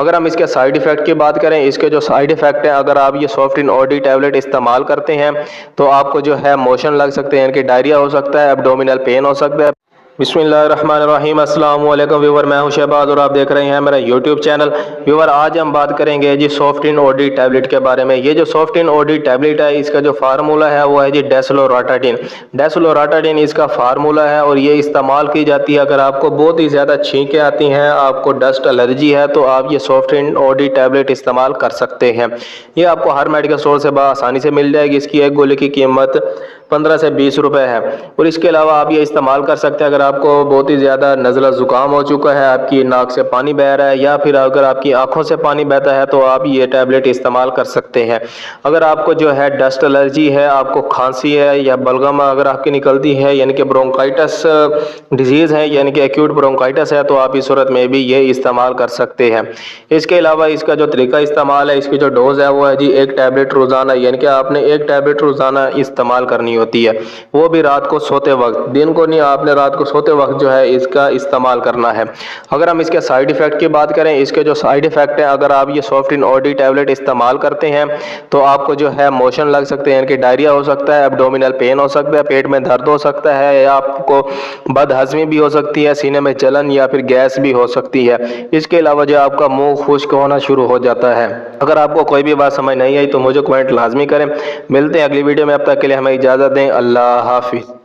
अगर हम इसके साइड इफ़ेक्ट की बात करें, इसके जो साइड इफ़ेक्ट हैं, अगर आप ये सॉफ्टिन ओडी टैबलेट इस्तेमाल करते हैं तो आपको जो है मोशन लग सकते हैं, यानी कि डायरिया हो सकता है, एब्डोमिनल पेन हो सकता है। बिस्मिल्लाहिर्रहमानिर्रहीम, अस्सलाम वालेकुम व्यूवर, मैं हूं शहबाज और आप देख रहे हैं मेरा यूट्यूब चैनल। व्यूवर, आज हम बात करेंगे जी सॉफ्टिन ओडी टैबलेट के बारे में। ये जो सॉफ्टिन ओडी टैबलेट है, इसका जो फार्मूला है वो है जी डेस्लोराटाडीन। डेस्लोराटाडीन इसका फार्मूला है और ये इस्तेमाल की जाती है अगर आपको बहुत ही ज़्यादा छींकें आती हैं, आपको डस्ट एलर्जी है, तो आप ये सॉफ्टिन ओडी टैबलेट इस्तेमाल कर सकते हैं। ये आपको हर मेडिकल स्टोर से आसानी से मिल जाएगी। इसकी एक गोली की कीमत 15 से 20 रुपए है। और इसके अलावा आप ये इस्तेमाल कर सकते हैं अगर आपको बहुत ही ज़्यादा नज़ला ज़ुकाम हो चुका है, आपकी नाक से पानी बह रहा है, या फिर अगर आपकी आंखों से पानी बहता है तो आप ये टैबलेट इस्तेमाल कर सकते हैं। अगर आपको जो है डस्ट एलर्जी है, आपको खांसी है या बलगम अगर आपकी निकलती है, यानी कि ब्रोंकाइटिस डिजीज़ है, यानी कि एक्यूट ब्रोंकाइटिस है, तो आप इस सूरत में भी ये इस्तेमाल कर सकते हैं। इसके अलावा इसका जो तरीका इस्तेमाल है, इसकी जो डोज़ है वो है जी 1 टैबलेट रोज़ाना, यानी कि आपने 1 टैबलेट रोज़ाना इस्तेमाल करनी होती है, वो भी रात को सोते वक्त, दिन को नहीं, आपने रात को सोते वक्त जो है इसका इस्तेमाल करना है। अगर हम इसके साइड इफ़ेक्ट की बात करें, इसके जो साइड इफ़ेक्ट है, अगर आप ये सॉफ्टिन ओडी टैबलेट इस्तेमाल करते हैं तो आपको जो है मोशन लग सकते हैं, यानी कि डायरिया हो सकता है, एब्डोमिनल पेन हो सकता है, पेट में दर्द हो सकता है, या आपको बदहज़मी भी हो सकती है, सीने में जलन या फिर गैस भी हो सकती है। इसके अलावा जो आपका मुंह खुश्क होना शुरू हो जाता है। अगर आपको कोई भी बात समझ नहीं आई तो मुझे कमेंट लाजमी करें। मिलते हैं अगली वीडियो में, अब तक के लिए हमें इजाज़त दें। अल्लाह हाफिज़।